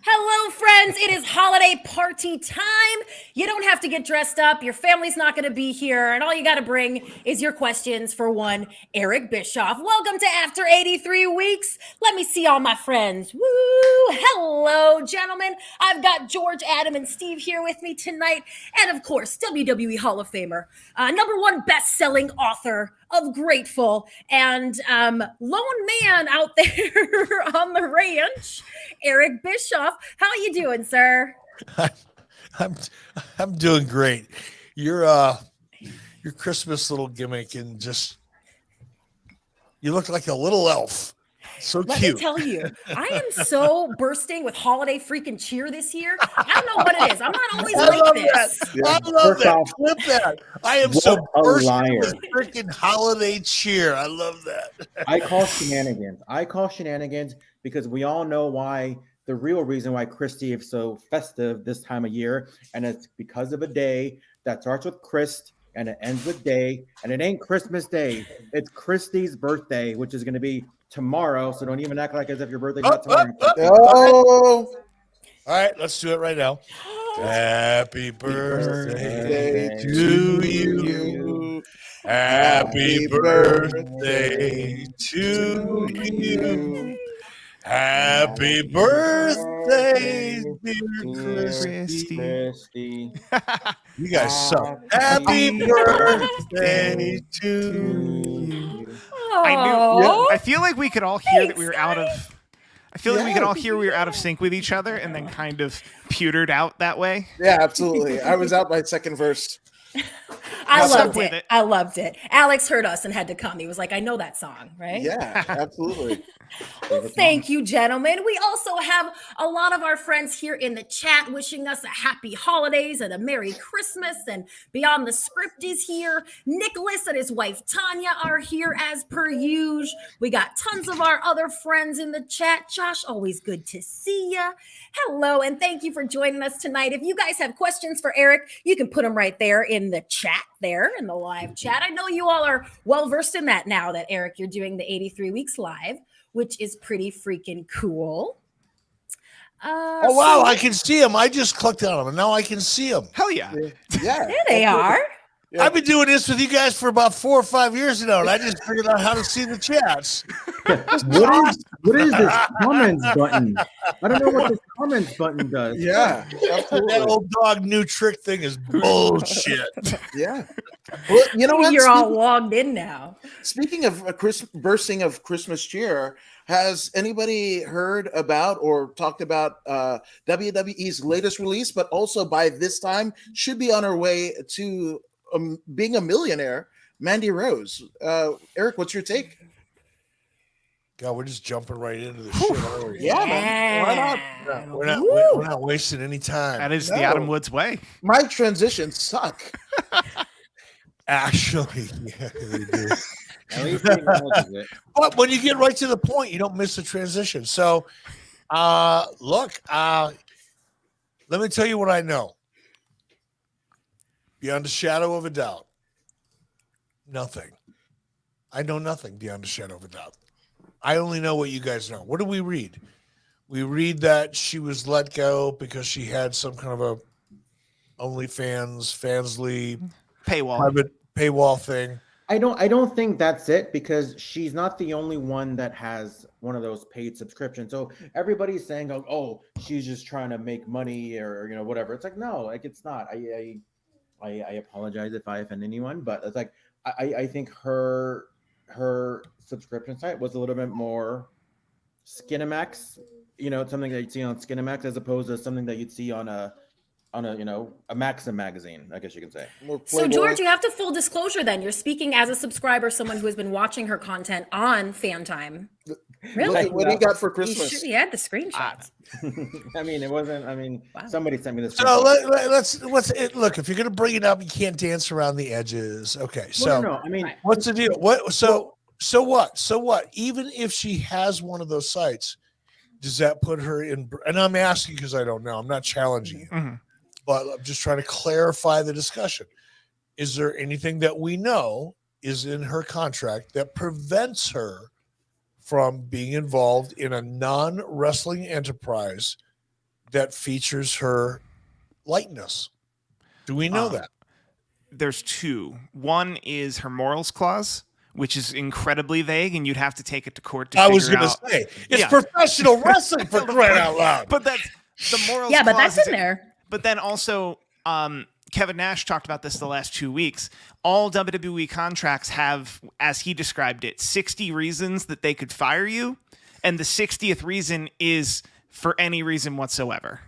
Hello, friends. It is holiday party time. You don't have to get dressed up. Your family's not going to be here. And all you got to bring is your questions for one Eric Bischoff. Welcome to After 83 Weeks. Let me see all my friends. Woo! Hello, gentlemen. I've got George, Adam, and Steve here with me tonight. And of course, WWE Hall of Famer, #1 best-selling author of Grateful, and lone man out there on the ranch, Eric Bischoff. How are you doing, sir? I'm doing great. Your Christmas little gimmick and just you look like a little elf. So Let cute. me tell you, I am so bursting with holiday freaking cheer this year. I don't know what it is. I'm not always like this. I love that. Flip that. I am so bursting with freaking holiday cheer. I love that. I call shenanigans because we all know why. The real reason why Christy is so festive this time of year, and it's because of a day that starts with Christ and it ends with day, and it ain't Christmas Day. It's Christy's birthday, which is going to be tomorrow. So don't even act like as if your birthday's not tomorrow. All right, let's do it right now. Happy birthday to you. Happy birthday to you. Happy birthday, dear Christy. You guys suck. Happy birthday to you. I feel like we could all hear that we were out of. I feel like we could all hear we were out of sync with each other, and then kind of pewtered out that way. Yeah, absolutely. I was out by second verse. I loved it. Alex heard us and had to come. He was like, I know that song, right? Yeah, absolutely. Well, thank you, gentlemen. We also have a lot of our friends here in the chat wishing us a happy holidays and a Merry Christmas. And Beyond the Script is here. Nicholas and his wife Tanya are here as per usual. We got tons of our other friends in the chat. Josh, always good to see you. Hello, and thank you for joining us tonight. If you guys have questions for Eric, you can put them right there in the chat there in the live chat. I know you all are well versed in that now that Eric, you're doing the 83 weeks live, which is pretty freaking cool. Oh, wow. I can see them. I just clicked on them, and now I can see them. Hell yeah. Yeah, there they are. Yeah. I've been doing this with you guys for about 4 or 5 years now, and I just figured out how to see the chats. What is this comments button? I don't know what this comments button does. Yeah, absolutely. That old dog new trick thing is bullshit. Yeah. Well, you know what? You're all logged in now. Speaking of bursting of Christmas cheer, has anybody heard about or talked about WWE's latest release, but also by this time should be on her way to being a millionaire, Mandy Rose? Eric, what's your take? God, we're just jumping right into the shit. Yeah, man. Why not? We're not wasting any time. That is the Adam Woods way. My transitions suck. Actually, yeah, they do. At least he acknowledges it. But when you get right to the point, you don't miss the transition. So, look, let me tell you what I know. Beyond a shadow of a doubt, nothing. I know nothing beyond a shadow of a doubt. I only know what you guys know. What do we read? We read that she was let go because she had some kind of a OnlyFans, Fansly, private paywall thing. I don't think that's it, because she's not the only one that has one of those paid subscriptions. So everybody's saying, oh, she's just trying to make money or whatever. It's like, no, like it's not. I apologize if I offend anyone, but it's like I think her subscription site was a little bit more Skinamax, something that you'd see on Skinamax as opposed to something that you'd see on a Maxim magazine, I guess you can say. So George, you have to full disclosure then. You're speaking as a subscriber, someone who has been watching her content on Fan Time. Really? What do you got for Christmas? You had the screenshots. It wasn't. Wow. Somebody sent me this. So let's look. If you're gonna bring it up, you can't dance around the edges. Okay. So no. what's the deal? What? So what? So what? Even if she has one of those sites, does that put her in? And I'm asking because I don't know. I'm not challenging you, but I'm just trying to clarify the discussion. Is there anything that we know is in her contract that prevents her from being involved in a non-wrestling enterprise that features her likeness? Do we know that? There's two. One is her morals clause, which is incredibly vague, and you'd have to take it to court to figure out. I was going to say, it's professional wrestling for crying out loud. But that's the morals Yeah, but clause that's in there. But then also, Kevin Nash talked about this the last 2 weeks. All WWE contracts have, as he described it, 60 reasons that they could fire you, and the 60th reason is for any reason whatsoever.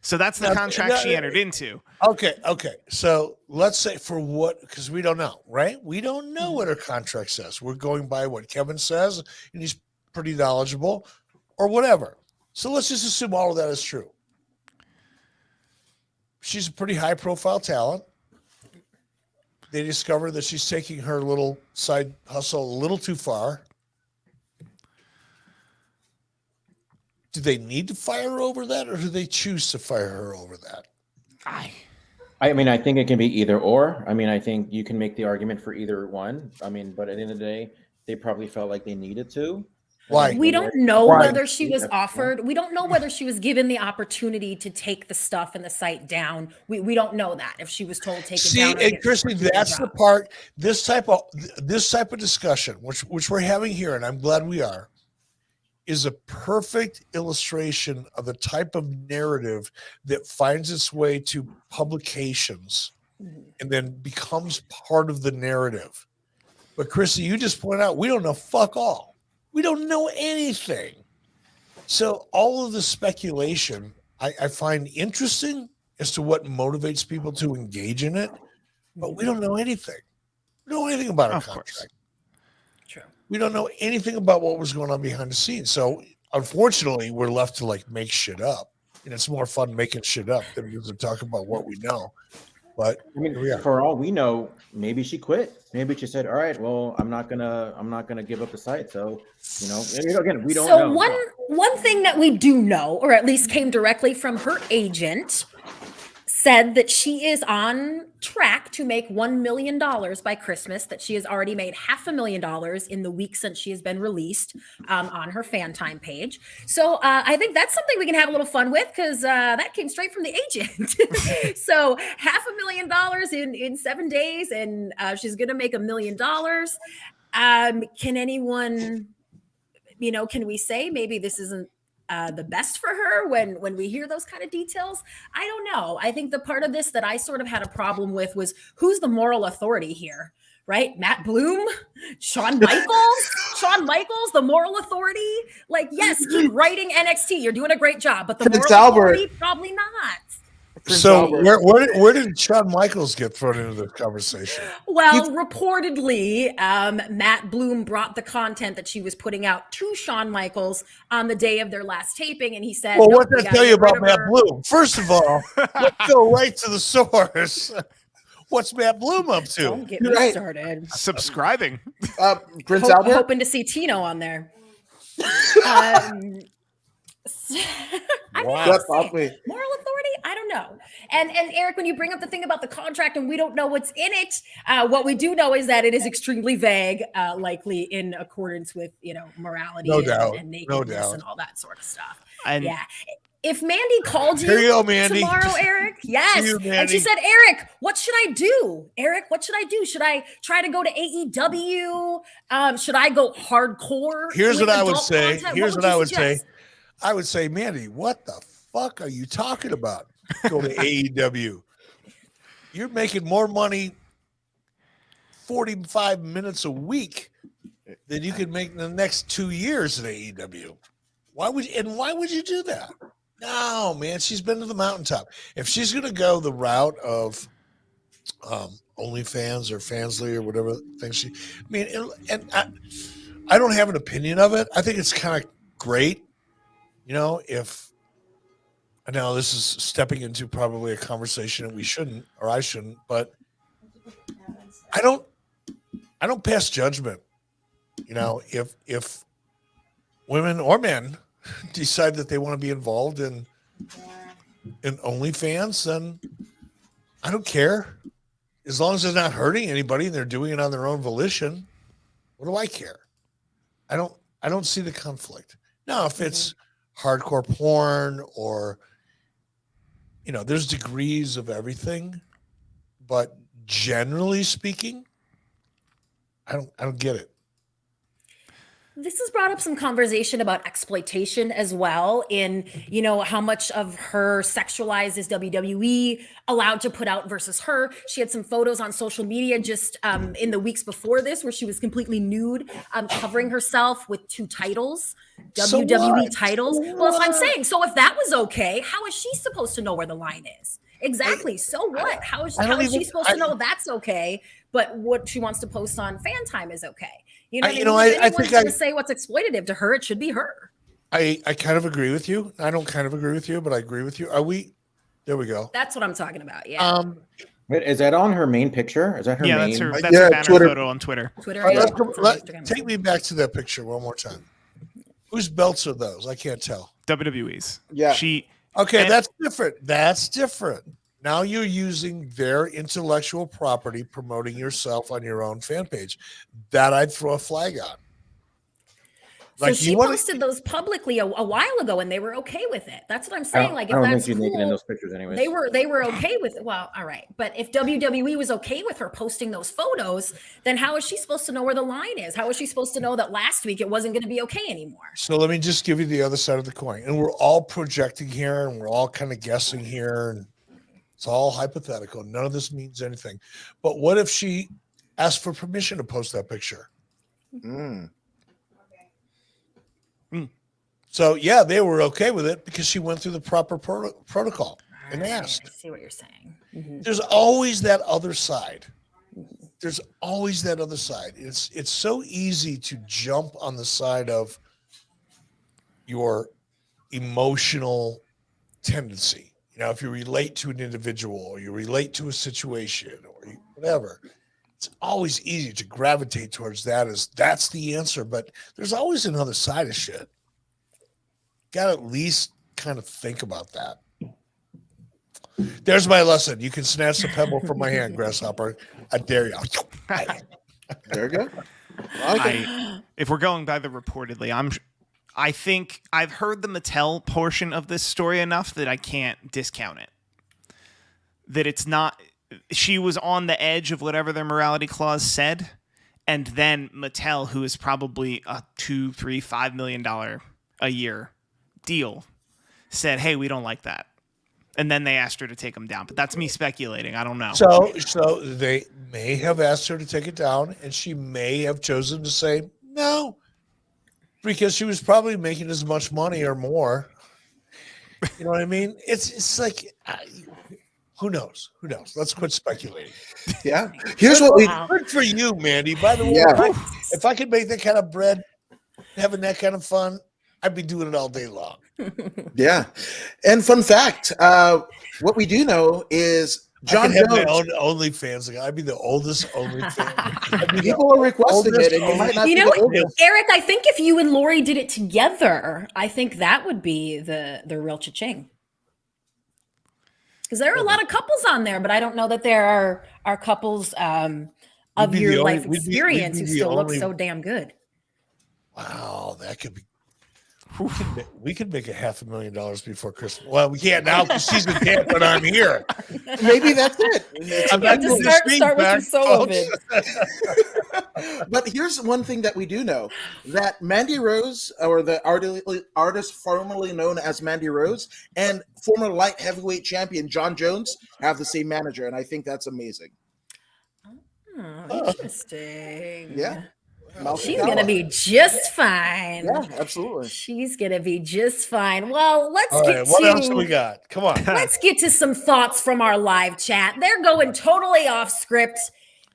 So that's the contract she entered into. Okay. So let's say for what, because we don't know, right? We don't know what her contract says. We're going by what Kevin says, and he's pretty knowledgeable or whatever. So let's just assume all of that is true. She's a pretty high profile talent. They discover that she's taking her little side hustle a little too far. Do they need to fire her over that, or do they choose to fire her over that? I mean, I think it can be either or. I mean, I think you can make the argument for either one. I mean, but at the end of the day, they probably felt like they needed to. Why? We don't know Why? whether she was offered. We don't know whether she was given the opportunity to take the stuff and the site down. We don't know that if she was told to take it down. See, and Christy, that's the part. This type of discussion, which we're having here, and I'm glad we are, is a perfect illustration of the type of narrative that finds its way to publications and then becomes part of the narrative. But Christy, you just pointed out we don't know fuck all. We don't know anything. So all of the speculation I find interesting as to what motivates people to engage in it, but we don't know anything. We don't know anything about our contract. True. We don't know anything about what was going on behind the scenes. So unfortunately, we're left to like make shit up. And it's more fun making shit up than to talk about what we know. But I mean, for all we know, maybe she quit. Maybe she said, "All right, well, I'm not gonna give up the site." So, again, we don't know. So one thing that we do know, or at least came directly from her agent, said that she is on track to make $1 million by Christmas, that she has already made $500,000 in the week since she has been released on her fan time page. So I think that's something we can have a little fun with, because that came straight from the agent. So $500,000 in 7 days, and she's going to make $1 million. Can anyone, can we say maybe this isn't the best for her when we hear those kind of details? I don't know. I think the part of this that I sort of had a problem with was, who's the moral authority here, right? Matt Bloom, Shawn Michaels, the moral authority. Like, yes, keep writing NXT. You're doing a great job, but the moral authority, probably not. So where did Shawn Michaels get thrown into the conversation? Well, reportedly, Matt Bloom brought the content that she was putting out to Shawn Michaels on the day of their last taping, and he said, "Well, what did I tell you about Matt Bloom? First of all, let's go right to the source. What's Matt Bloom up to?" Don't get me started. Subscribing. Prince Albert. Hoping to see Tino on there. Moral authority? I don't know. And Eric, when you bring up the thing about the contract and we don't know what's in it, what we do know is that it is extremely vague, likely in accordance with morality and nakedness and all that sort of stuff. Yeah. If Mandy called you tomorrow, Eric, yes, and she said, "Eric, what should I do? Eric, what should I do? Should I try to go to AEW? Should I go hardcore?" Here's what I would say. I would say, Mandy, what the fuck are you talking about? Go to AEW. You're making more money 45 minutes a week than you could make in the next 2 years at AEW. Why would you do that? No, man, she's been to the mountaintop. If she's going to go the route of OnlyFans or Fansly or whatever thing I don't have an opinion of it. I think it's kind of great. If I know this is stepping into probably a conversation that we shouldn't, or I shouldn't, but I don't pass judgment. If women or men decide that they want to be involved in OnlyFans, then I don't care. As long as they're not hurting anybody and they're doing it on their own volition, what do I care? I don't see the conflict. Now, if it's hardcore porn or there's degrees of everything, but generally speaking, I don't get it. This has brought up some conversation about exploitation as well in, how much of her sexualized is WWE allowed to put out versus her. She had some photos on social media just in the weeks before this where she was completely nude, covering herself with 2 titles, So WWE what? titles. So Well, that's what I'm what? saying. So if that was okay, how is she supposed to know where the line is? Exactly. So what? How is she supposed to know that's okay, but what she wants to post on Fan Time is okay? You know what I mean? If anyone's going to say what's exploitative to her, it should be her. I kind of agree with you. I don't kind of agree with you, but I agree with you. There we go. That's what I'm talking about. Yeah. Wait, is that on her main picture? Is that her Yeah, main? that's her. Yeah, That's her banner Twitter. photo on Twitter. Twitter. All right, Yeah. take me back to that picture one more time. Whose belts are those? I can't tell. WWE's. Yeah. Okay, And- that's different. That's different. Now you're using their intellectual property promoting yourself on your own fan page. That I'd throw a flag on. So she posted those publicly a while ago, and they were okay with it. That's what I'm saying. Like, I if don't that's think she's naked in cool, those pictures, anyways. they were okay with it. Well, all right. But if WWE was okay with her posting those photos, then how is she supposed to know where the line is? How is she supposed to know that last week it wasn't going to be okay anymore? So let me just give you the other side of the coin. And we're all projecting here and we're all kind of guessing here. And it's all hypothetical. None of this means anything. But what if she asked for permission to post that picture? So, yeah, they were okay with it because she went through the proper protocol and asked. I see what you're saying. Mm-hmm. There's always that other side. There's always that other side. It's so easy to jump on the side of your emotional tendency. If you relate to an individual or you relate to a situation or whatever, it's always easy to gravitate towards that as that's the answer. But there's always another side of shit. Got to at least kind of think about that. There's my lesson. You can snatch the pebble from my hand, grasshopper. I dare you. There you go. If we're going by the reportedly, I think I've heard the Mattel portion of this story enough that I can't discount it. That it's not, she was on the edge of whatever their morality clause said, and then Mattel, who is probably a $2, $3, $5 million a year deal, said, "Hey, we don't like that," and then they asked her to take them down. But that's me speculating. I don't know. So they may have asked her to take it down, and she may have chosen to say no, because she was probably making as much money or more. You know what I mean? It's like, who knows? Who knows? Let's quit speculating. Yeah. Here's what we. Good for you, Mandy. By the way, Yeah. if I could make that kind of bread, having that kind of fun, I'd be doing it all day long. Yeah. And fun fact, what we do know is John I could have Jones. my own OnlyFans. I'd be the oldest OnlyFans. People are requesting it, and you might not be the oldest. Eric, I think if you and Lori did it together, I think that would be the real cha-ching. Because there are a lot of couples on there, but I don't know that there are couples of your life experience who still look so damn good. Wow, that could be. We could make $500,000 before Christmas. Well, we can't now because she's in Tampa and I'm here. Maybe that's it. I'm Yeah, not just doing start with your solo folks. vid. But here's one thing that we do know, that Mandy Rose, or the artist formerly known as Mandy Rose, and former light heavyweight champion John Jones have the same manager, and I think that's amazing. Oh, interesting. Yeah. She's going to be just fine. Yeah, absolutely. She's going to be just fine. Well, let's All get right, what to else do we got? Come on. let's get to some thoughts from our live chat. They're going totally off script.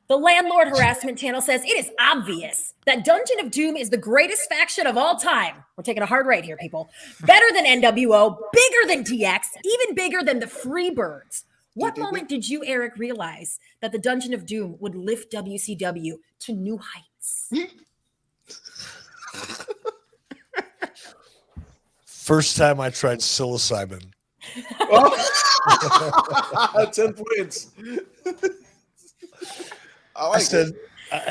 The Landlord Harassment Channel says it is obvious that Dungeon of Doom is the greatest faction of all time. We're taking a hard right here, people. Better than NWO, bigger than DX, even bigger than the Freebirds. What moment did you, Eric, realize that the Dungeon of Doom would lift WCW to new heights? First time I tried psilocybin. 10 points. I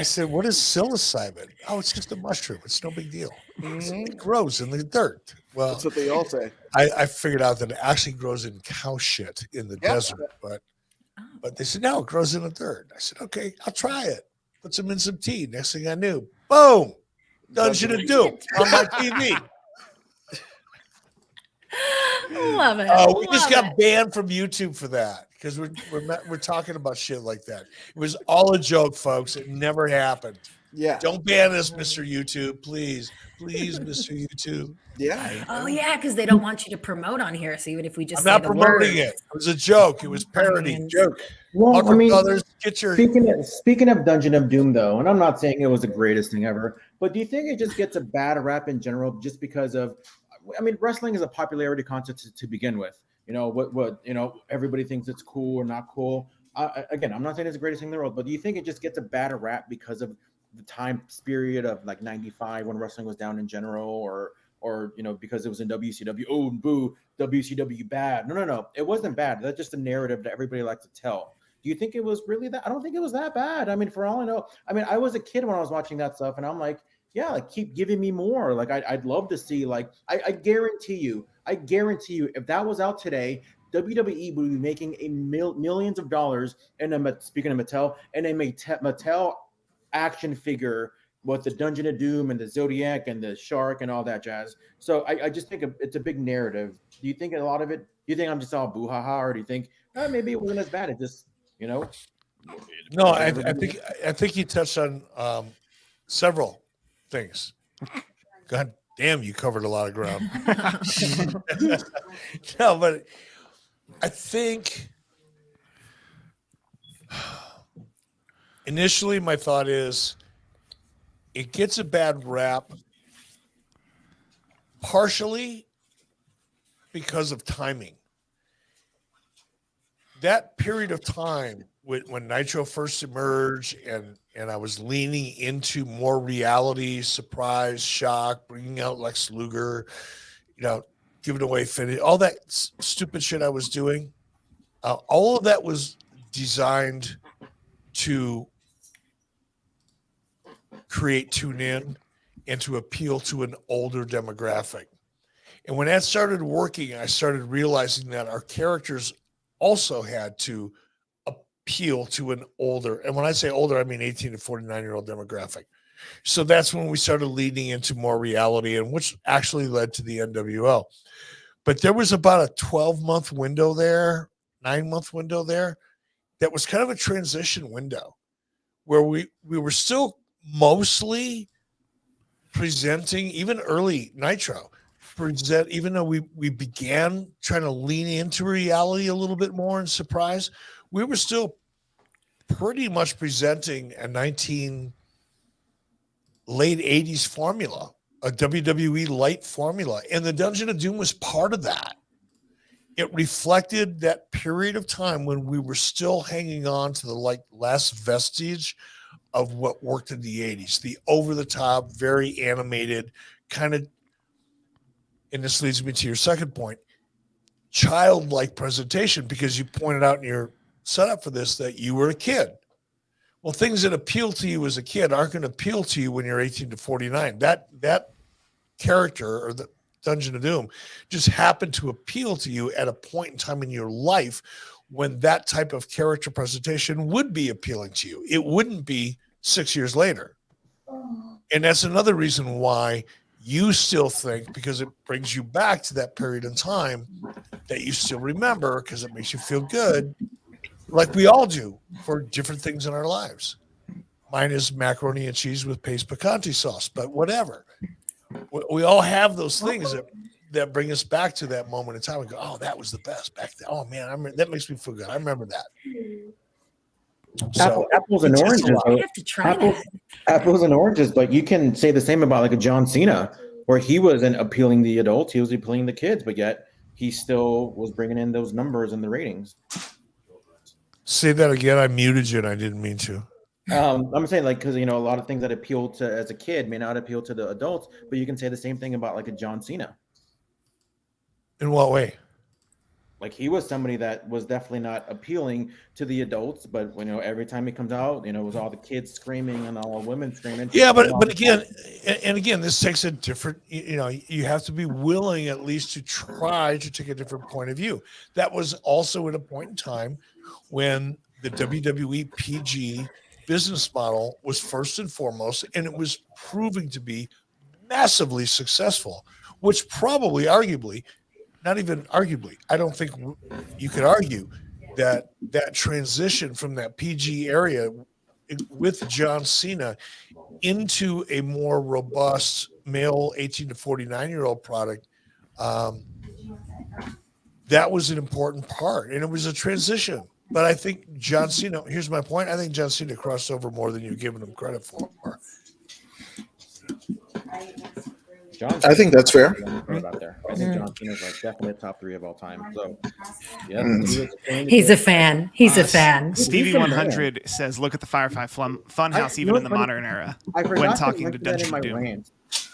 said, what is psilocybin? Oh, it's just a mushroom. It's no big deal. It grows in the dirt. Well, That's what they all say. I figured out that it actually grows in cow shit in the desert, but they said no, it grows in the dirt. I said okay, I'll try it. Put some in some tea. Next thing I knew, boom, Dungeon of Doom on my TV. Love it. We just got banned from YouTube for that because we're talking about shit like that. It was all a joke, folks. It never happened. Yeah. Don't ban us, Mr. YouTube, please, Mr. YouTube. Yeah. Oh yeah, because they don't want you to promote on here. So even if we just I'm say not the promoting words, it. It was a joke. It was parody. Joke. Well, Walker I mean, Brothers, get your. speaking of Dungeon of Doom, though, and I'm not saying it was the greatest thing ever, but do you think it just gets a bad rap in general just because of? I mean, wrestling is a popularity contest to begin with. You know what everybody thinks it's cool or not cool. Again, I'm not saying it's the greatest thing in the world, but do you think it just gets a bad rap because of the time period of like '95 when wrestling was down in general, or because it was in WCW? Oh, boo, WCW bad. No, it wasn't bad. That's just a narrative that everybody likes to tell. Do you think it was really that? I don't think it was that bad. I mean, for all I know, I was a kid when I was watching that stuff, and I'm like, yeah, like keep giving me more. Like I'd love to see. Like I guarantee you, if that was out today, WWE would be making millions of dollars. And speaking of Mattel, and a Mattel action figure with the Dungeon of Doom and the Zodiac and the Shark and all that jazz. So I just think it's a big narrative. Do you think a lot of it? Do you think I'm just all boo ha ha, or do you think maybe it wasn't as bad? It just No, I think you touched on several things. God damn, you covered a lot of ground. No, but I think initially my thought is it gets a bad rap partially because of timing. That period of time when Nitro first emerged and I was leaning into more reality, surprise, shock, bringing out Lex Luger, giving away finish, all that stupid shit I was doing, all of that was designed to create tune in and to appeal to an older demographic. And when that started working, I started realizing that our characters also had to appeal to an older, and when I say older, I mean 18 to 49-year-old demographic. So that's when we started leading into more reality, and which actually led to the NWO. But there was about a 12-month window there, 9-month window there, that was kind of a transition window where we were still mostly presenting, even early Nitro, even though we began trying to lean into reality a little bit more and surprise, we were still pretty much presenting a late 80s formula, a WWE light formula. And the Dungeon of Doom was part of that. It reflected that period of time when we were still hanging on to the last vestige of what worked in the 80s, the over-the-top, very animated kind of, and this leads me to your second point, childlike presentation, because you pointed out in your setup for this that you were a kid. Well, things that appeal to you as a kid aren't going to appeal to you when you're 18 to 49. That character or the Dungeon of Doom just happened to appeal to you at a point in time in your life when that type of character presentation would be appealing to you. It wouldn't be 6 years later. And that's another reason why you still think, because it brings you back to that period in time that you still remember because it makes you feel good, like we all do for different things in our lives. Mine is macaroni and cheese with paste picante sauce, but whatever. We all have those things that bring us back to that moment in time and go, oh, that was the best back then. Oh, man, that makes me feel good. I remember that. So, apples and oranges. I have to try that. Apples and oranges, but you can say the same about like a John Cena, where he wasn't appealing the adults, he was appealing the kids, but yet he still was bringing in those numbers and the ratings. Say that again. I muted you and I didn't mean to. I'm saying because a lot of things that appeal to as a kid may not appeal to the adults, but you can say the same thing about like a John Cena. In what way? Like he was somebody that was definitely not appealing to the adults, but every time he comes out, it was all the kids screaming and all the women screaming. Yeah, but again, and again, this takes a different. You have to be willing at least to try to take a different point of view. That was also at a point in time when the WWE PG business model was first and foremost, and it was proving to be massively successful, which probably, arguably, not even arguably, I don't think you could argue that transition from that PG area with John Cena into a more robust male 18 to 49-year-old product, that was an important part, and it was a transition. But I think John Cena, here's my point, I think John Cena crossed over more than you're giving him credit for. I think that's fair. Out there. I think John Cena's like definitely a top 3 of all time. So, yeah, he's a fan. He's a fan. Stevie 100 says, "Look at the Firefly Funhouse, even in the modern era." I forgot when talking to Dungeon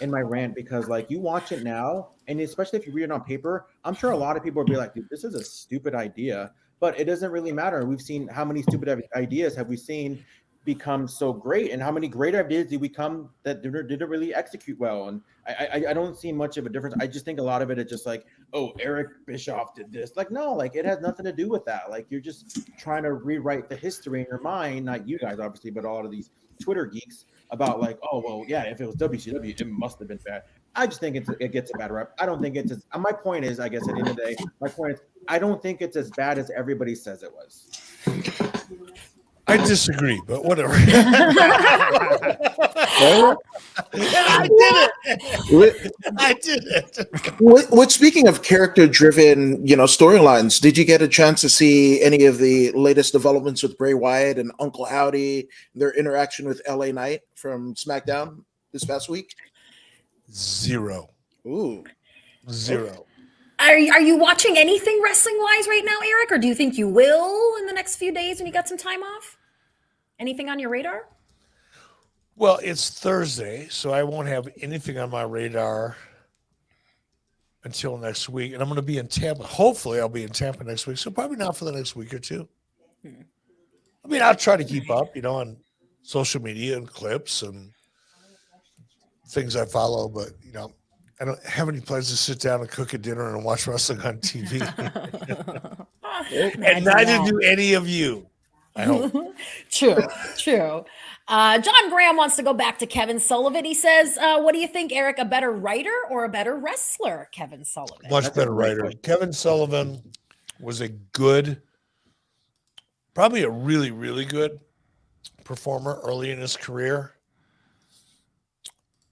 in my rant, because like you watch it now, and especially if you read it on paper, I'm sure a lot of people will be like, "Dude, this is a stupid idea," but it doesn't really matter. We've seen how many stupid ideas have we seen become so great, and how many great ideas did we come that didn't really execute well. And I don't see much of a difference. I just think a lot of it is just like, oh, Eric Bischoff did this. Like, no, like it has nothing to do with that. Like you're just trying to rewrite the history in your mind, not you guys obviously, but a lot of these Twitter geeks about like, oh well, yeah, if it was WCW, it must have been bad. I just think it gets a bad rep. I don't think it's as, my point is, I guess at the end of the day, my point is I don't think it's as bad as everybody says it was. I disagree, but whatever. I did it. What speaking of character-driven, storylines, did you get a chance to see any of the latest developments with Bray Wyatt and Uncle Howdy, their interaction with LA Knight from SmackDown this past week? Zero. Ooh. Zero. Are you watching anything wrestling-wise right now, Eric, or do you think you will in the next few days when you got some time off? Anything on your radar? Well, it's Thursday, so I won't have anything on my radar until next week. And I'm going to be in Tampa. Hopefully, I'll be in Tampa next week, so probably not for the next week or two. I mean, I'll try to keep up, on social media and clips and things I follow, but, I don't have any plans to sit down and cook a dinner and watch wrestling on TV. And neither do any of you, I hope. True. John Graham wants to go back to Kevin Sullivan. He says, what do you think, Eric, a better writer or a better wrestler, Kevin Sullivan? Much better writer. Kevin Sullivan was probably a really, really good performer early in his career.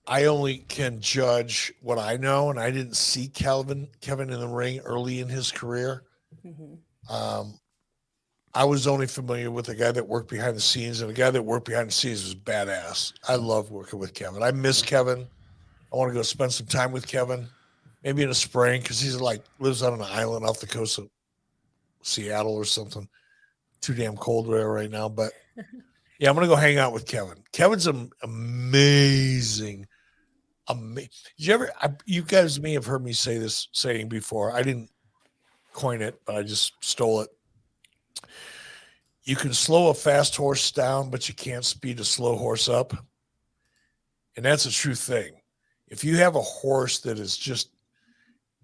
I only can judge what I know, and I didn't see Kevin in the ring early in his career. Mm-hmm. I was only familiar with the guy that worked behind the scenes, and the guy that worked behind the scenes was badass. I love working with Kevin. I miss Kevin. I want to go spend some time with Kevin, maybe in the spring, because he's lives on an island off the coast of Seattle or something. Too damn cold there right now, but yeah, I'm gonna go hang out with Kevin. Kevin's amazing. You guys may have heard me say this saying before. I didn't coin it, but I just stole it. You can slow a fast horse down, but you can't speed a slow horse up. And that's a true thing. If you have a horse that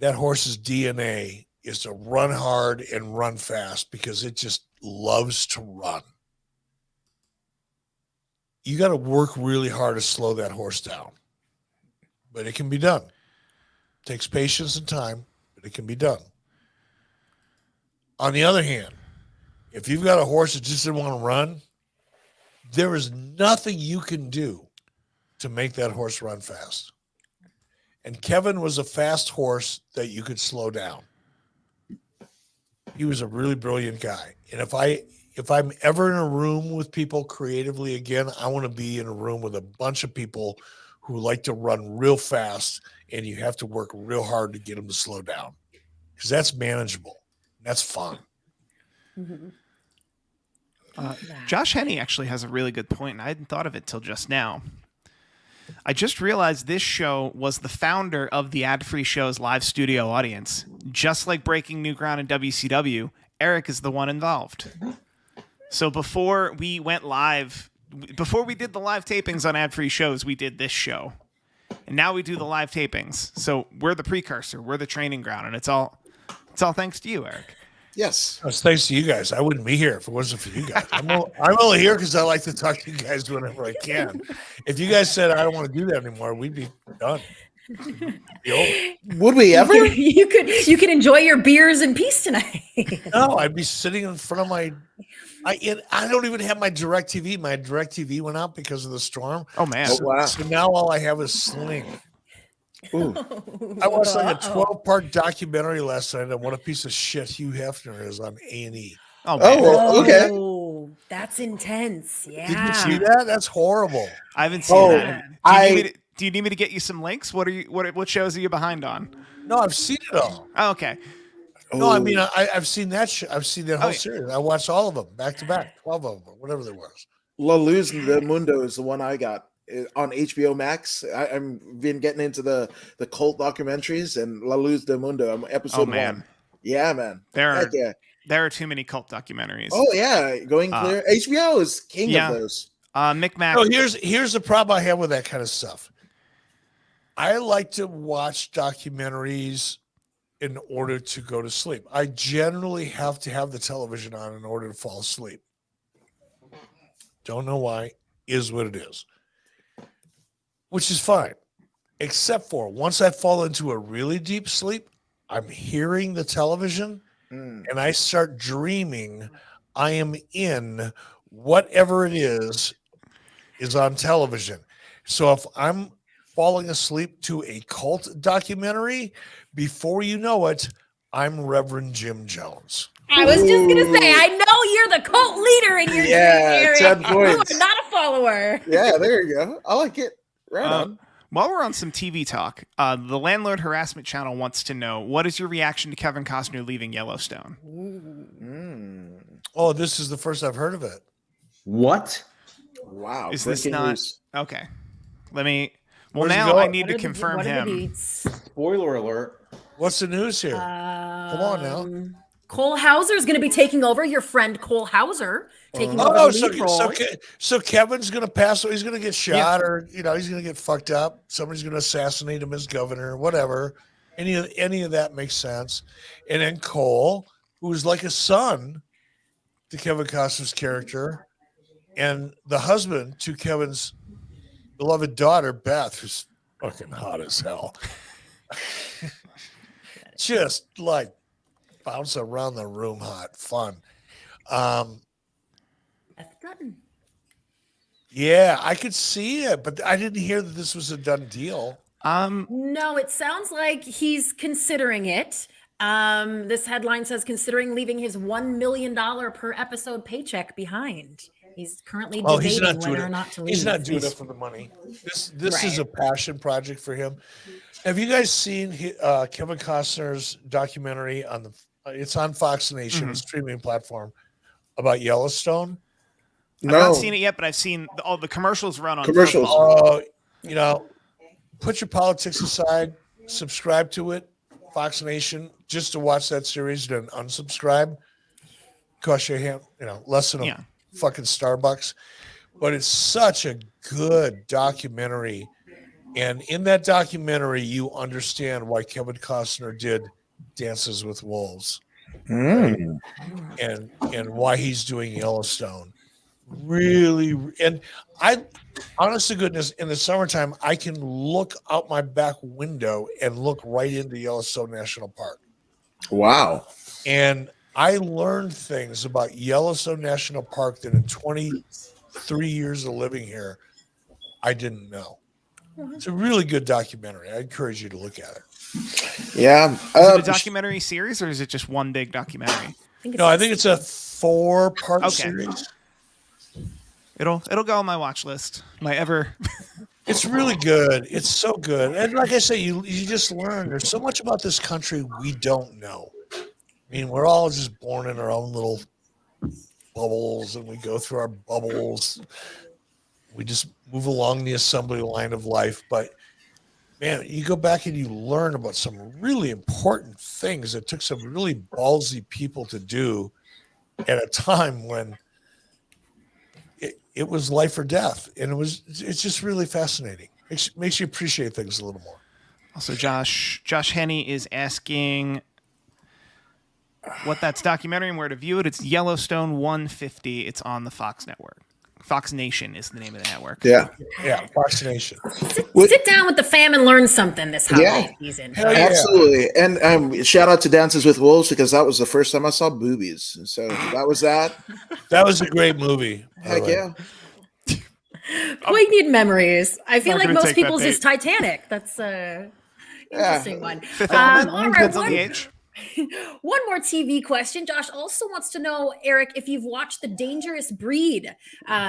horse's DNA is to run hard and run fast because it just loves to run. You got to work really hard to slow that horse down. But it can be done. It takes patience and time, but it can be done. On the other hand, if you've got a horse that just didn't want to run, there is nothing you can do to make that horse run fast. And Kevin was a fast horse that you could slow down. He was a really brilliant guy. And if I'm ever in a room with people creatively again, I want to be in a room with a bunch of people who like to run real fast, and you have to work real hard to get them to slow down, because that's manageable. That's fun. Mm-hmm. Josh Henney actually has a really good point, and I hadn't thought of it till just now. I just realized this show was the founder of the ad-free show's live studio audience. just like breaking new ground in WCW, Eric is the one involved. So before we went live, before we did the live tapings on ad-free shows, we did this show. And now we do the live tapings. So we're the precursor, we're the training ground, and it's all thanks to you, Eric. Yes. It's thanks to you guys. I wouldn't be here if it wasn't for you guys. I'm only here because I like to talk to you guys whenever I can. If you guys said I don't want to do that anymore, we'd be done. Be over. Would we ever? You could enjoy your beers in peace tonight. No, I'd be sitting in front of my. I don't even have my DirecTV. My DirecTV went out because of the storm. Oh man! Oh, wow. So now all I have is Sling. Ooh. I watched like a 12-part documentary last night on what a piece of shit Hugh Hefner is on A&E. Oh, man. Oh, okay. Oh, that's intense. Yeah. Did you see that? That's horrible. I haven't seen Oh, that. Do you need me to get you some links? What shows are you behind on? No, I've seen it all. Oh, okay. No, I mean I've seen that. I've seen that whole Oh, yeah. series. I watched all of them back to back, 12 of them, or whatever there was. La Luz del Mundo is the one I got on HBO Max. I'm been getting into the cult documentaries, and La Luz del Mundo. I'm episode man. 1. Yeah, man. There Heck yeah. are too many cult documentaries. Oh yeah, going clear. HBO is king yeah. of those. Mick Mac. No, here's the problem I have with that kind of stuff. I like to watch documentaries in order to go to sleep. I generally have to have the television on in order to fall asleep. Don't know why. Is what it is. Which is fine. Except for once I fall into a really deep sleep, I'm hearing the television and I start dreaming I am in whatever it is on television. So if I'm falling asleep to a cult documentary, before you know it, I'm Reverend Jim Jones. I was just gonna say, I know you're the cult leader in your area. 10 You points. are not a follower. Yeah, there you go. I like it. Right on. While we're on some TV talk, the Landlord Harassment Channel wants to know, what is your reaction to Kevin Costner leaving Yellowstone? Oh, this is the first I've heard of it. What? Wow. Is this breaking not news. okay? Let me. Well, Where's he now going? I need to confirm What are the him. deets? Spoiler alert. What's the news here? Come on now. Cole Hauser is going to be taking over. Your friend Cole Hauser taking over Oh, the lead role. so Kevin's going to pass. He's going to get shot, or he's going to get fucked up. Somebody's going to assassinate him as governor, whatever. Any of that makes sense. And then Cole, who's like a son to Kevin Costner's character, and the husband to Kevin's beloved daughter, Beth, who's fucking hot as hell. Just like bounce around the room hot, fun. Beth Dutton. Yeah, I could see it, but I didn't hear that this was a done deal. No, it sounds like he's considering it. This headline says considering leaving his $1 million per episode paycheck behind. He's currently debating whether or not to leave. He's not doing it for the money. This is a passion project for him. Have you guys seen Kevin Costner's documentary on it's on Fox Nation, a streaming platform, about Yellowstone? I've not seen it yet, but I've seen all the commercials run on Commercials. football. Put your politics aside, subscribe to it, Fox Nation, just to watch that series, then unsubscribe. Cost you a hand, less than a fucking Starbucks. But it's such a good documentary. And in that documentary, you understand why Kevin Costner did Dances with Wolves, and why he's doing Yellowstone. Really, and I, honest to goodness, in the summertime, I can look out my back window and look right into Yellowstone National Park. Wow. And I learned things about Yellowstone National Park that in 23 years of living here, I didn't know. It's a really good documentary. I encourage you to look at it. Yeah. Is it a documentary series, or is it just one big documentary? I think it's a 4-part series. It'll go on my watch list. It's really good. It's so good. And like I say, you just learn. There's so much about this country we don't know. I mean, we're all just born in our own little bubbles, and we go through our bubbles. We just move along the assembly line of life. But man, you go back and you learn about some really important things that took some really ballsy people to do at a time when it was life or death. And it's just really fascinating. Makes you appreciate things a little more. Also, Josh Henney is asking what that's documentary and where to view it. It's Yellowstone 150. It's on the Fox network. Fox Nation is the name of the network. Yeah. Yeah, Fox Nation. Sit down with the fam and learn something this holiday season. Hell yeah. Absolutely. And shout out to Dances with Wolves, because that was the first time I saw boobies. And so that was that. That was a great movie. Heck yeah. Poignant memories. I feel Not like gonna most take that people's bait. is Titanic. That's a interesting one. Fifth Element. All right, Depends on the age. one more TV question. Josh also wants to know, Eric, if you've watched the Dangerous Breed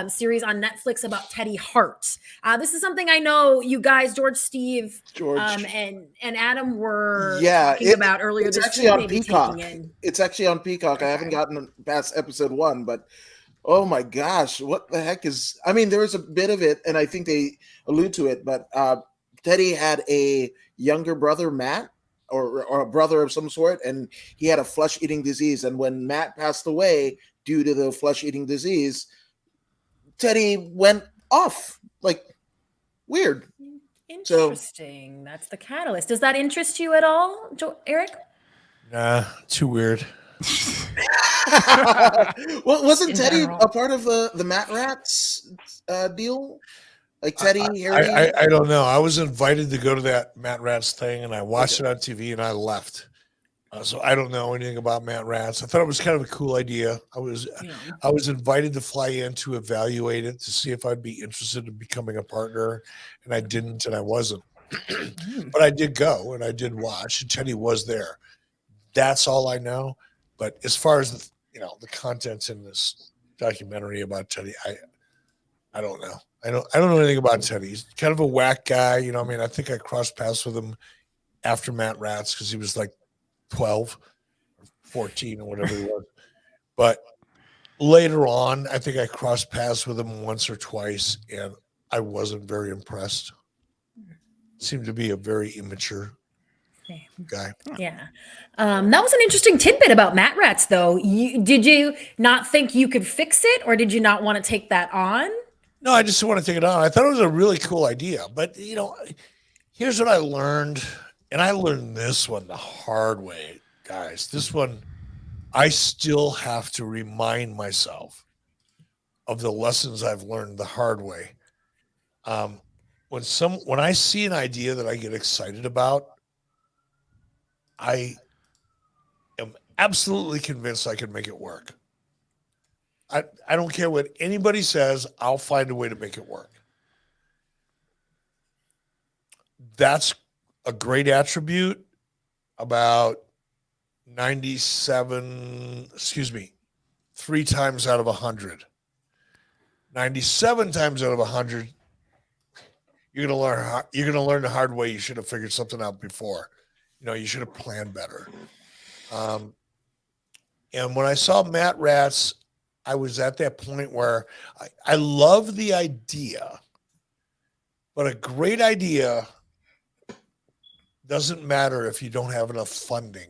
series on Netflix about Teddy Hart. This is something I know you guys, George, Steve, and Adam were talking about earlier it's this actually week. on maybe Peacock. taking in. It's actually on Peacock. I haven't gotten past episode 1, but oh my gosh, what the heck is? I mean, there was a bit of it, and I think they allude to it, but Teddy had a younger brother, Matt, or a brother of some sort, and he had a flesh-eating disease. And when Matt passed away due to the flesh-eating disease, Teddy went off, like weird. Interesting. That's the catalyst. Does that interest you at all, Eric? Nah, too weird. Well, wasn't In Teddy general. a part of the Matt Rats deal? Like Teddy, Harry? I don't know. I was invited to go to that Matt Rats thing, and I watched it on TV, and I left. So I don't know anything about Matt Rats. I thought it was kind of a cool idea. I was invited to fly in to evaluate it to see if I'd be interested in becoming a partner, and I didn't, and I wasn't. But I did go, and I did watch, and Teddy was there. That's all I know. But as far as the contents in this documentary about Teddy, I don't know. I don't know anything about Teddy. He's kind of a whack guy. I mean, I think I crossed paths with him after Matt Rats because he was like 12 or 14 or whatever he was. But later on, I think I crossed paths with him once or twice, and I wasn't very impressed. Seemed to be a very immature guy. Yeah. That was an interesting tidbit about Matt Rats, though. Did you not think you could fix it, or did you not want to take that on? No, I just want to take it on. I thought it was a really cool idea. But, here's what I learned. And I learned this one the hard way, guys. This one, I still have to remind myself of the lessons I've learned the hard way. When I see an idea that I get excited about, I am absolutely convinced I can make it work. I don't care what anybody says. I'll find a way to make it work. That's a great attribute about 3 times out of 100. 97 times out of 100, you're going to learn the hard way. You should have figured something out before. You should have planned better. And when I saw Matt Rats, I was at that point where I love the idea, but a great idea doesn't matter if you don't have enough funding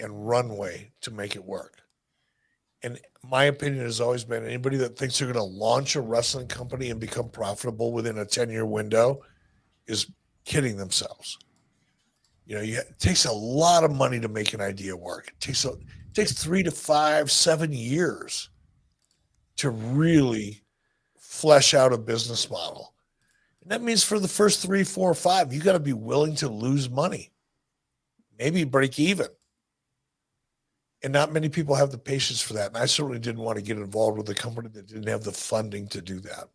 and runway to make it work. And my opinion has always been anybody that thinks they're going to launch a wrestling company and become profitable within a 10-year window is kidding themselves. It takes a lot of money to make an idea work. It takes 3 to 5, 7 years to really flesh out a business model. And that means for the first 3, 4, 5, you got to be willing to lose money, maybe break even. And not many people have the patience for that. And I certainly didn't want to get involved with a company that didn't have the funding to do that.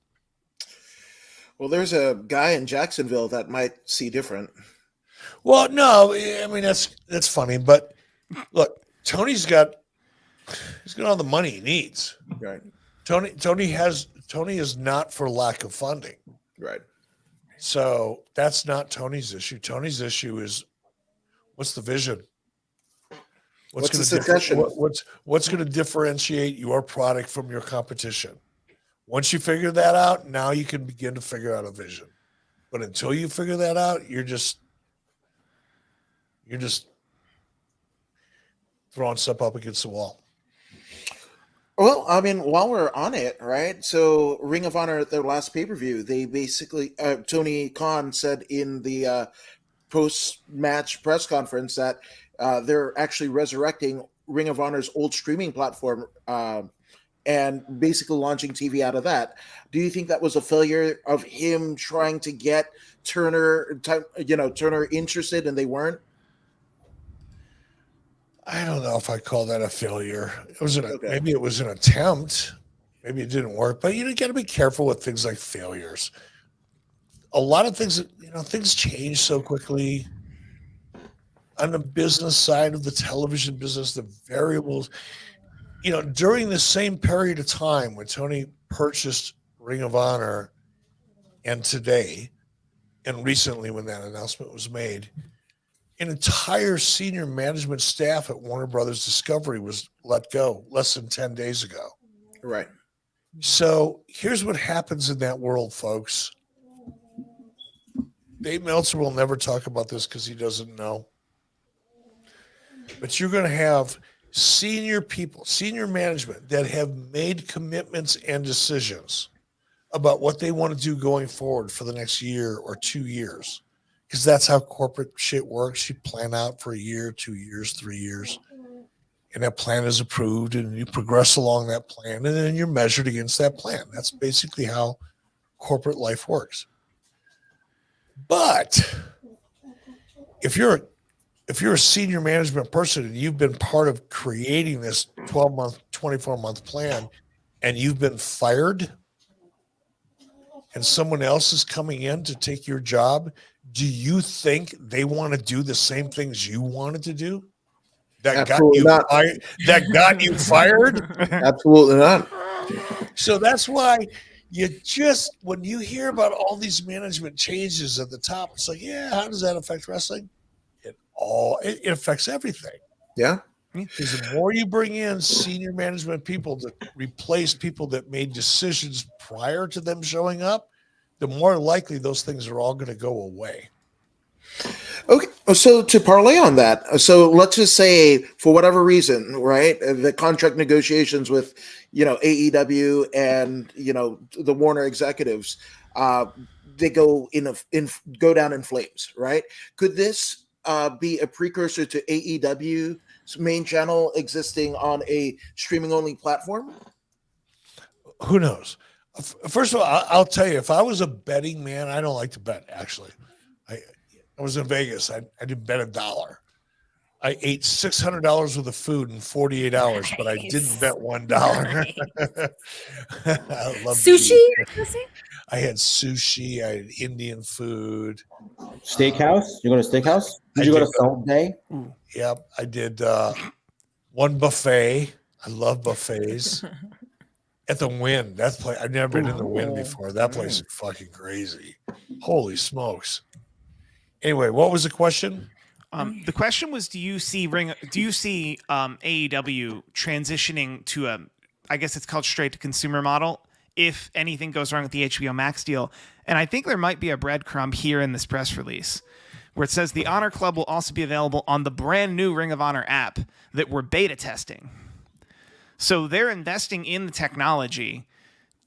Well, there's a guy in Jacksonville that might see different. Well, no, I mean, that's funny. But look, Tony's got all the money he needs. Right. Tony is not for lack of funding. Right. So that's not Tony's issue. Tony's issue is what's the vision? What's the succession? What's going to differentiate your product from your competition? Once you figure that out, now you can begin to figure out a vision. But until you figure that out, you're just throwing stuff up against the wall. Well, I mean, while we're on it, right? So, Ring of Honor at their last pay-per-view, they basically Tony Khan said in the post-match press conference that they're actually resurrecting Ring of Honor's old streaming platform and basically launching TV out of that. Do you think that was a failure of him trying to get Turner interested and they weren't? I don't know if I call that a failure. Maybe it was an attempt. Maybe it didn't work. But you got to be careful with things like failures. A lot of things, things change so quickly. On the business side of the television business, the variables, during the same period of time when Tony purchased Ring of Honor and today, and recently when that announcement was made, an entire senior management staff at Warner Brothers Discovery was let go less than 10 days ago. Right. So here's what happens in that world, folks. Dave Meltzer will never talk about this because he doesn't know. But you're going to have senior people, senior management that have made commitments and decisions about what they want to do going forward for the next year or 2 years. Because that's how corporate shit works. You plan out for a year, 2 years, 3 years, and that plan is approved, and you progress along that plan, and then you're measured against that plan. That's basically how corporate life works. But if you're a senior management person and you've been part of creating this 12-month, 24-month plan, and you've been fired, and someone else is coming in to take your job, do you think they want to do the same things you wanted to do? That got you fired? Absolutely not. So that's why when you hear about all these management changes at the top, it's like, yeah, how does that affect wrestling? It affects everything. Yeah. Because the more you bring in senior management people to replace people that made decisions prior to them showing up, the more likely those things are all going to go away. Okay, so to parlay on that, so let's just say for whatever reason, right, the contract negotiations with, AEW and, the Warner executives, they go go down in flames, right? Could this be a precursor to AEW's main channel existing on a streaming only platform? Who knows? First of all, I'll tell you, if I was a betting man, I don't like to bet, actually. I was in Vegas. I didn't bet $1. I ate $600 worth of food in 48 hours, but I didn't bet $1. I love Sushi? I had sushi. I had Indian food. Steakhouse? You go to steakhouse? Did you go to Salt Day? Yep. I did one buffet. I love buffets. At the Wynn. That place, I've never been in the Wynn before. That place is fucking crazy. Holy smokes. Anyway, what was the question? The question was, do you see AEW transitioning to I guess it's called straight to consumer model if anything goes wrong with the HBO Max deal? And I think there might be a breadcrumb here in this press release where it says the Honor Club will also be available on the brand new Ring of Honor app that we're beta testing. So they're investing in the technology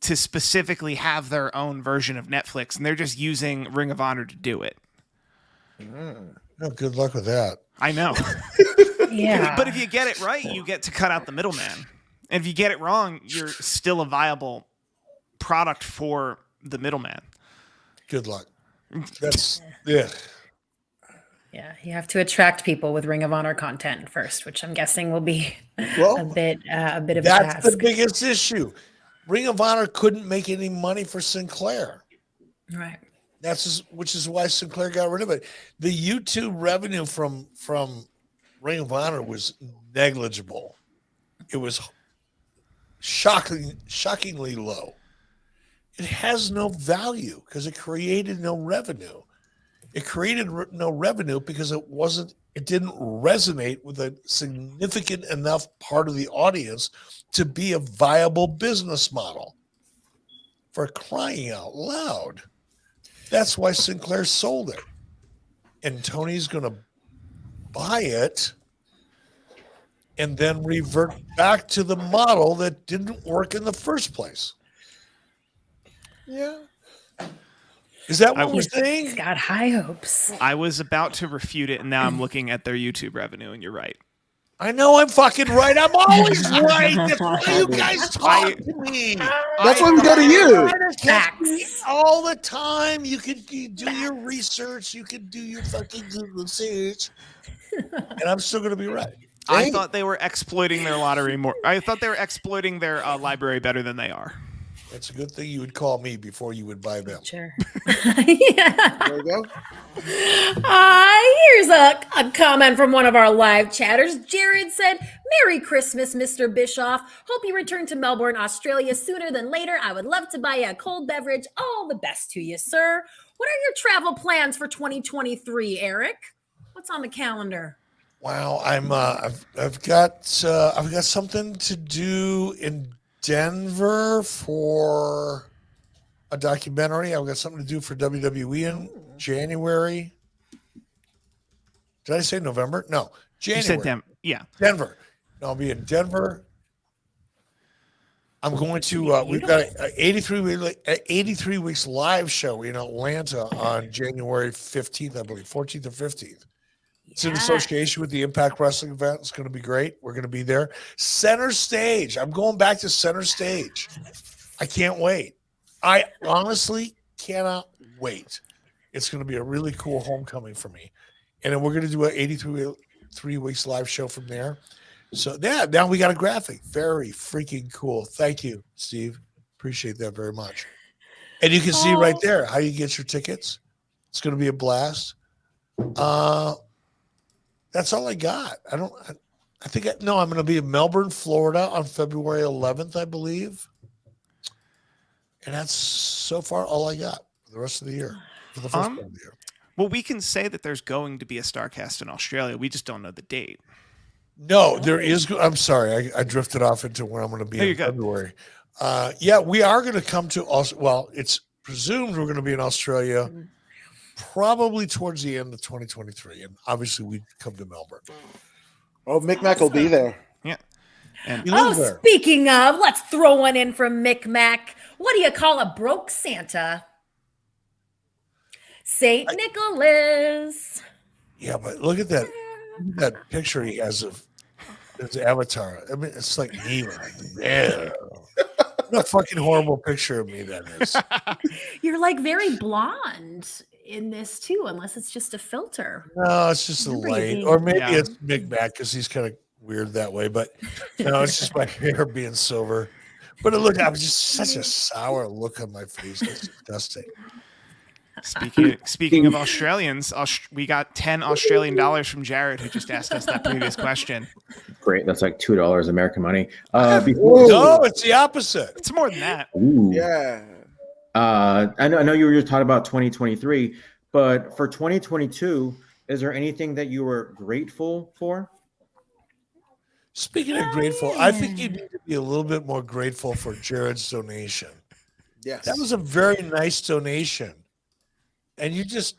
to specifically have their own version of Netflix, and they're just using Ring of Honor to do it. Oh, good luck with that. I know. Yeah. But if you get it right, you get to cut out the middleman. And if you get it wrong, you're still a viable product for the middleman. Good luck. That's, yeah. Yeah, you have to attract people with Ring of Honor content first, which I'm guessing will be Well, a bit of a That's task. the biggest issue. Ring of Honor couldn't make any money for Sinclair. Right. Which is why Sinclair got rid of it. The YouTube revenue from Ring of Honor was negligible. It was shockingly low. It has no value because it created no revenue. It created no revenue because it didn't resonate with a significant enough part of the audience to be a viable business model. For crying out loud. That's why Sinclair sold it. And Tony's going to buy it and then revert back to the model that didn't work in the first place. Yeah. Is that what we're saying? He's got high hopes. I was about to refute it, and now I'm looking at their YouTube revenue, and you're right. I know I'm fucking right. I'm always right. That's why you guys talk to me. That's why we go to you. Facts. All the time. You do your research. You can do your fucking Google search. And I'm still going to be right. I thought they were exploiting their lottery more. I thought they were exploiting their library better than they are. It's a good thing you would call me before you would buy them. Sure. Yeah. There we go. Here's a comment from one of our live chatters. Jared said, Merry Christmas, Mr. Bischoff. Hope you return to Melbourne, Australia sooner than later. I would love to buy you a cold beverage. All the best to you, sir. What are your travel plans for 2023, Eric? What's on the calendar? Wow, I've got something to do in Denver for a documentary. I've got something to do for WWE in January. Did I say November? No, January. You said Denver. Yeah. Denver. I'll be in Denver. I'm going to. We've got an 83 weeks live show in Atlanta on January 15th, I believe, 14th or 15th. It's in association with the Impact Wrestling event. It's going to be great. We're going to be there. Center Stage. I'm going back to Center Stage. I can't wait. I honestly cannot wait. It's going to be a really cool homecoming for me. And then we're going to do an 83 weeks live show from there. So yeah, now we got a graphic. Very freaking cool. Thank you, Steve. Appreciate that very much. And you can see right there how you get your tickets. It's going to be a blast. That's all I got. I'm going to be in Melbourne, Florida on February 11th, I believe. And that's so far all I got for the rest of the year, for the first part of the year. Well, we can say that there's going to be a StarCast in Australia. We just don't know the date. No, there is. I'm sorry. I drifted off into where I'm going to be in February. Yeah, we are going to come to well, it's presumed we're going to be in Australia probably towards the end of 2023. And obviously we come to Melbourne. Oh, Mick Mac will be there. Yeah. And Speaking of, let's throw one in from Mick Mac. What do you call a broke Santa? Saint Nicholas. Yeah, but look at that picture he has of his avatar. I mean, it's like me. Yeah. What a fucking horrible picture of me that is. You're like very blonde in this too, unless it's just a filter. No, it's just a light. Or maybe it's Mick Mac because he's kind of weird that way. But no, it's just my hair being silver. But look, I was just such a sour look on my face. It's disgusting. Speaking of Australians, we got $10 Australian from Jared, who just asked us that previous question. Great, that's like $2 American money. No, it's the opposite. It's more than that. Ooh. Yeah. I know you were just talking about 2023, but for 2022, is there anything that you were grateful for? Speaking of grateful, I think you need to be a little bit more grateful for Jared's donation. Yes. That was a very nice donation. And you just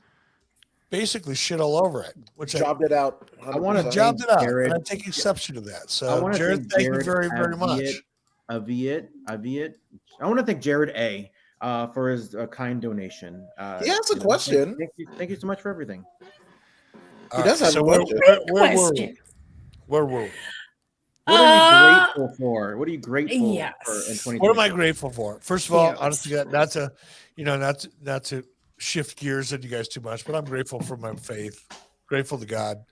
basically shit all over it, which jobbed it out. 100%. I want to jobbed it out. Jared, and I take exception to that. So Jared, thank you very, very much. I want to thank Jared A. For his kind donation. He has a question. Thank you so much for everything. He does have a question. Where were we? What are you grateful for? What are you grateful for in 2020? What am I grateful for? First of all, honestly, not to shift gears at you guys too much, but I'm grateful for my faith. Grateful to God,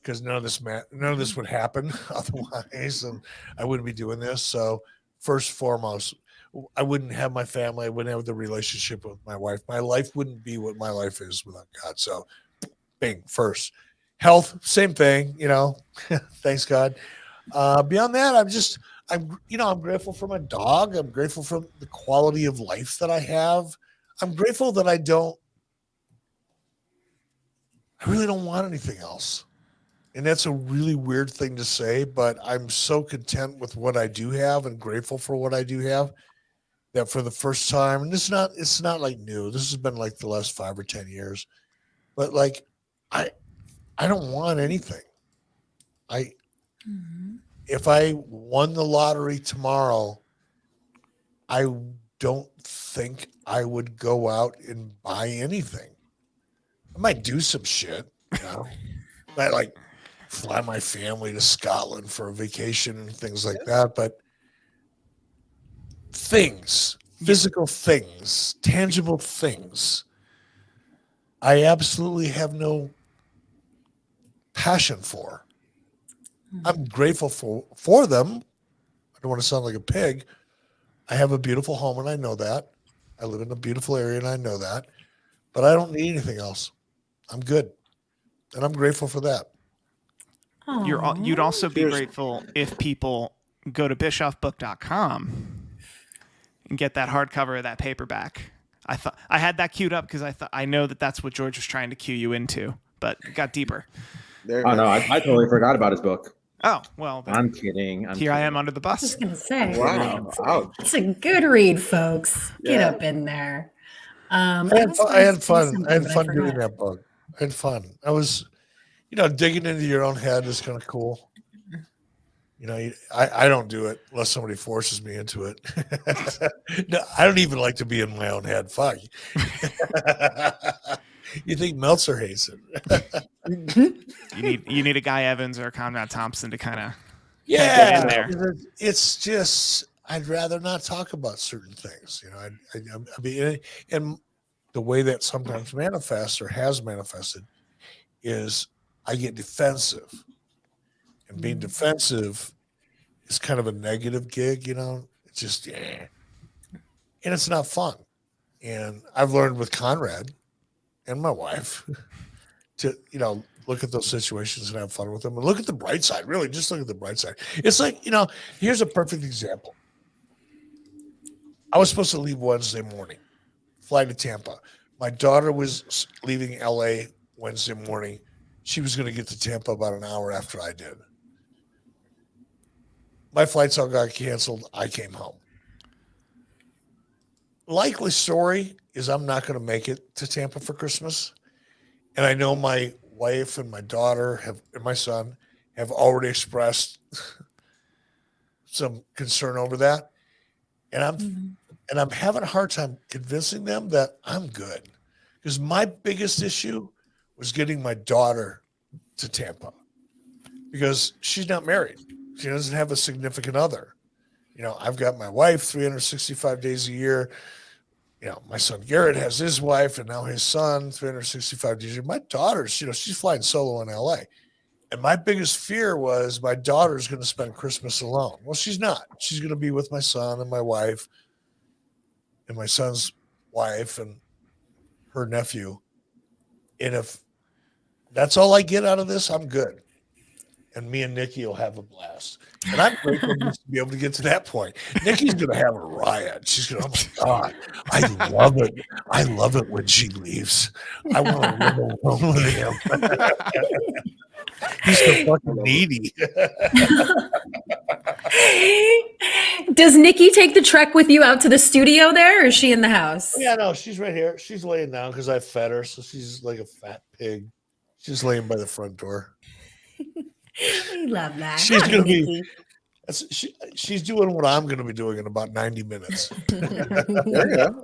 because none of this would happen otherwise, and I wouldn't be doing this. So first and foremost, I wouldn't have my family. I wouldn't have the relationship with my wife. My life wouldn't be what my life is without God. So, bing, first. Health, same thing, thanks God. Beyond that, I'm grateful for my dog. I'm grateful for the quality of life that I have. I'm grateful that I really don't want anything else. And that's a really weird thing to say, but I'm so content with what I do have and grateful for what I do have. that for the first time, and it's not like new. This has been like the last 5 or 10 years, but like I don't want anything. If I won the lottery tomorrow, I don't think I would go out and buy anything. I might do some shit, you know. I might like fly my family to Scotland for a vacation and things like that, but things, physical things, tangible things, I absolutely have no passion for. I'm grateful for them. I don't want to sound like a pig. I have a beautiful home and I know that. I live in a beautiful area and I know that. But I don't need anything else. I'm good. And I'm grateful for that. You'd also be Here's- grateful if people go to bischoffbook.com and get that hardcover of that paperback. I had that queued up because I know that's what George was trying to cue you into, but it got deeper. There Oh no, I totally forgot about his book. Oh, well, then I'm kidding. here I am under the I was bus. gonna say, Wow. Ouch. it's a good read, folks. Get Yeah. up in there. I was had gonna say fun. something, I had but fun forgot. doing that book. I had fun. I was, digging into your own head is kind of cool. I don't do it unless somebody forces me into it. No, I don't even like to be in my own head. Fuck. You think Meltzer hates it? You need a Guy Evans or a Conrad Thompson to kind of Yeah, in there. it's just I'd rather not talk about certain things. I mean, and the way that sometimes manifests or has manifested is I get defensive, and being defensive is kind of a negative gig. It's just and it's not fun. And I've learned with Conrad and my wife to look at those situations and have fun with them and look at the bright side. Really, just look at the bright side. It's like, here's a perfect example. I was supposed to leave Wednesday morning, fly to Tampa. My daughter was leaving LA Wednesday morning. She was going to get to Tampa about an hour after I did. My flights all got canceled. I came home. Likely story is I'm not going to make it to Tampa for Christmas. And I know my wife and my daughter and my son have already expressed some concern over that. And I'm having a hard time convincing them that I'm good. Because my biggest issue was getting my daughter to Tampa. Because she's not married. She doesn't have a significant other. I've got my wife 365 days a year. My son Garrett has his wife and now his son 365 days a year. My daughter's, she's flying solo in LA. And my biggest fear was my daughter's going to spend Christmas alone. Well, she's not. She's going to be with my son and my wife and my son's wife and her nephew. And if that's all I get out of this, I'm good. And me and Nikki will have a blast. And I'm grateful to be able to get to that point. Nikki's going to have a riot. She's going to, oh my God, I love it. I love it when she leaves. I want to live alone with him. He's so fucking needy. Does Nikki take the trek with you out to the studio there, or is she in the house? Yeah, no, she's right here. She's laying down because I fed her. So she's like a fat pig. She's laying by the front door. We love that. She's Hi, going to be... Nikki. She's doing what I'm going to be doing in about 90 minutes. There you go.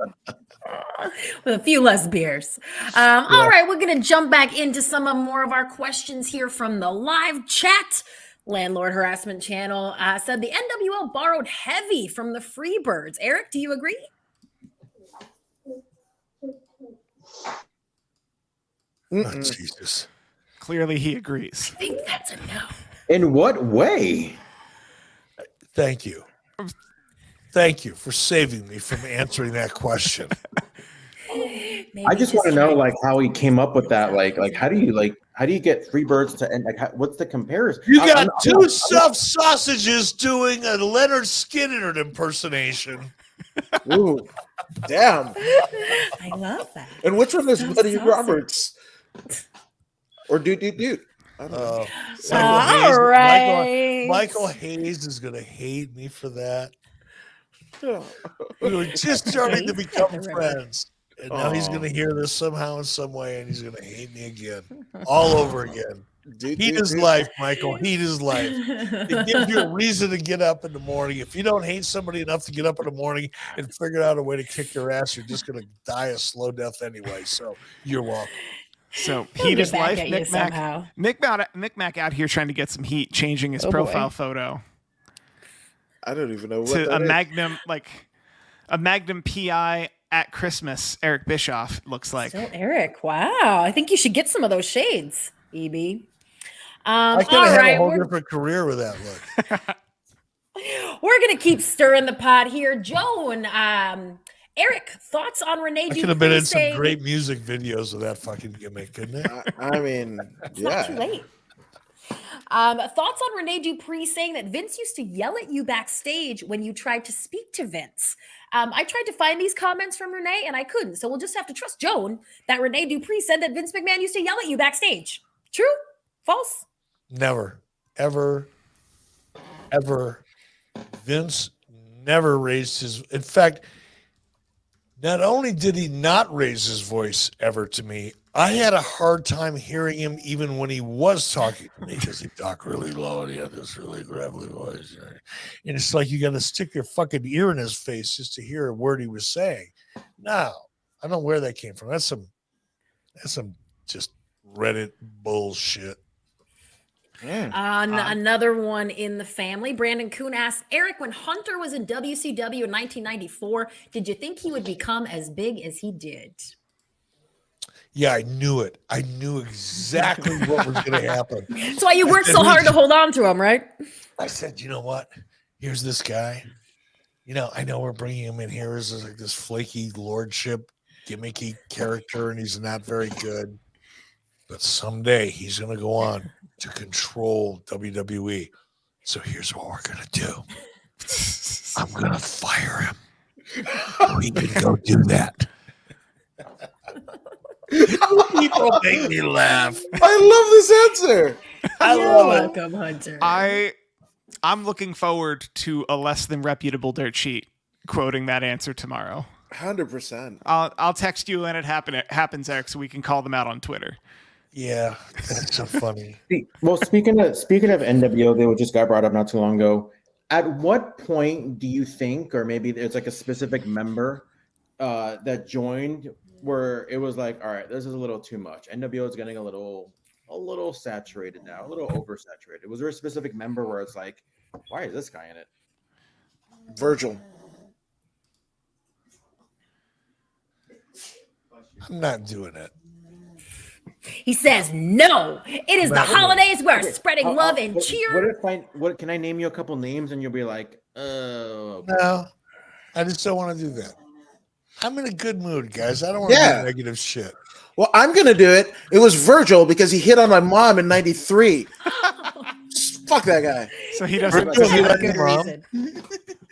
With a few less beers. All right, we're going to jump back into some more of our questions here from the live chat. Landlord Harassment Channel said the NWL borrowed heavy from the Freebirds. Eric, do you agree? Oh, Jesus. Clearly, he agrees. I think that's a no. In what way? Thank you. Thank you for saving me from answering that question. Maybe I just want to know, try- like, how he came up with that. Like, how do you get Freebirds to end? Like, what's the comparison? You got I'm two stuffed sausages doing a Leonard Skinner impersonation. Ooh, damn. I love that. And which one is Sounds Buddy sausage. Roberts? Or Dude? I don't know. All right. Michael Hayes is going to hate me for that. We were just starting to become River. friends. And now he's Aw. going to hear this somehow in some way, and he's going to hate me again, all over again. Heat his life, Michael. Heat his life. It gives you a reason to get up in the morning. If you don't hate somebody enough to get up in the morning and figure out a way to kick their ass, you're just going to die a slow death anyway. So you're welcome. So He'll heat get his back life. at you somehow. Mick Mac out here trying to get some heat, changing his Oh, boy. profile photo I don't even know what to that a is. Magnum PI at Christmas. Eric Bischoff looks like. So Eric, wow. I think you should get some of those shades, EB. I could All have had a right, whole we're different career with that look. gonna keep stirring the pot here. Joan, Eric, thoughts on Renee I could have been in some saying great music videos of that fucking gimmick, couldn't it? I mean, it's not too yeah. late. Thoughts on Renee Dupree saying that Vince used to yell at you backstage when you tried to speak to Vince. I tried to find these comments from Renee and I couldn't. So we'll just have to trust Joan that Renee Dupree said that Vince McMahon used to yell at you backstage. True? False? Never, ever, ever. Vince never raised his. In fact, not only did he not raise his voice ever to me, I had a hard time hearing him even when he was talking to me because he talked really low and he had this really gravelly voice. And it's like you got to stick your fucking ear in his face just to hear a word he was saying. No, I don't know where that came from. That's some just Reddit bullshit. Another one in the family. Brandon Kuhn asks, Eric, when Hunter was in WCW in 1994, did you think he would become as big as he did? Yeah, I knew it. I knew exactly what was going to happen. That's why you worked so hard to hold on to him, right? I said, you know what? Here's this guy. You know, I know we're bringing him in here as like this flaky lordship, gimmicky character, and he's not very good. But someday he's going to go on to control WWE. So here's what we're going to do. I'm going to fire him. So he can go do that. People make me laugh. I love this answer. I You're love it. welcome, Hunter. I'm looking forward to a less than reputable dirt sheet quoting that answer tomorrow. 100%. I'll text you when it happens, Eric, so we can call them out on Twitter. Yeah, that's so funny. Well, speaking of NWO, they just got brought up not too long ago. At what point do you think, or maybe there's like a specific member that joined where it was like, all right, this is a little too much. NWO is getting a little saturated now, a little oversaturated. Was there a specific member where it's like, why is this guy in it? Virgil. I'm not doing it. He says, no, it is the holidays. We're spreading love and cheer. What can I name you a couple names and you'll be like, oh, No, I just don't want to do that. I'm in a good mood, guys. I don't want to do negative shit. Well, I'm going to do it. It was Virgil because he hit on my mom in 93. Fuck that guy. So he doesn't. Virgil, you like Good your mom? reason.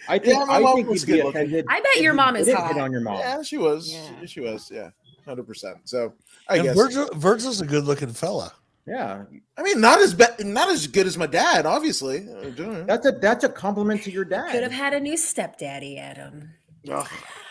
I think my mom he'd was be good looking. offended. I bet your mom is hit hot. on your mom. Yeah, she was. Yeah. She was. Yeah, 100%. So I And guess. Virgil's a good-looking fella. Yeah, I mean, not as good as my dad, obviously. that's a compliment to your dad. Could have had a new stepdaddy, Adam. Oh,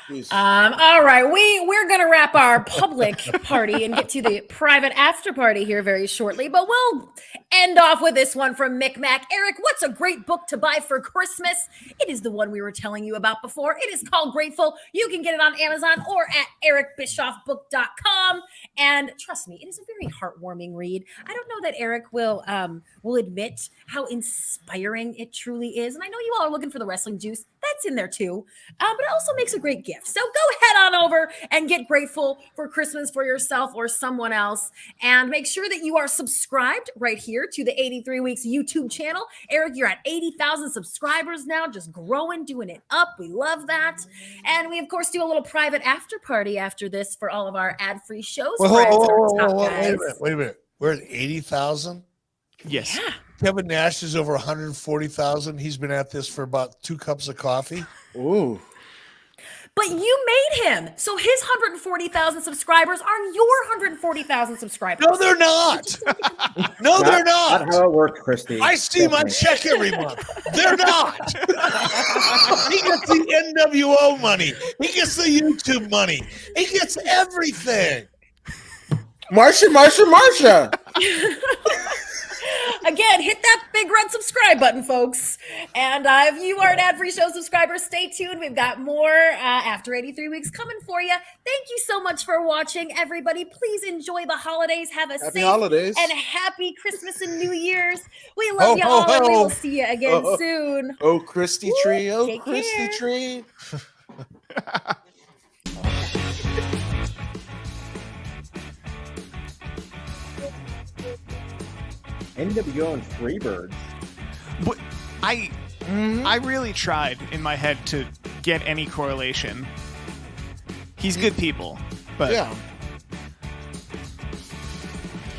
geez. All right, we're gonna wrap our public party and get to the private after party here very shortly, but we'll end off with this one from Mick Mac. Eric, what's a great book to buy for Christmas? It is the one we were telling you about before. It is called Grateful. You can get it on Amazon or at ericbischoffbook.com. And trust me, it is a very heartwarming read. I don't know that Eric will admit how inspiring it truly is. And I know you all are looking for the wrestling juice. That's in there too. But it also makes a great gift. So go head on over and get Grateful for Christmas for yourself or someone else. And make sure that you are subscribed right here to the 83 Weeks YouTube channel. Eric, you're at 80,000 subscribers now, just growing, doing it up. We love that. And we, of course, do a little private after party after this for all of our ad-free shows. Wait a minute. We're at 80,000? Yes. Yeah. Kevin Nash is over 140,000. He's been at this for about 2 cups of coffee. Ooh. But you made him. So his 140,000 subscribers are your 140,000 subscribers. No, they're not. No, they're not. Not how it works, Christy. I see my Trust me. check every month. They're not. He gets the NWO money. He gets the YouTube money. He gets everything. Marsha. Again, hit that big red subscribe button, folks. And if you are an ad-free show subscriber, stay tuned. We've got more after 83 weeks coming for you. Thank you so much for watching, everybody. Please enjoy the holidays. Have a Happy safe holidays. and happy Christmas and New Year's. We love Ho, you ho, all, and we ho. will see you again soon. Oh, Christy Tree. Oh, Take Christy care. Tree. NWO and Freebirds. But I really tried in my head to get any correlation. He's good people, but Yeah.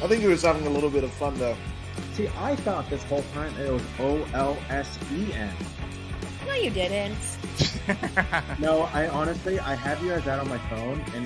I think he was having a little bit of fun, though. See, I thought this whole time it was OLSEN. No, you didn't. No, I honestly, I have you guys out on my phone, and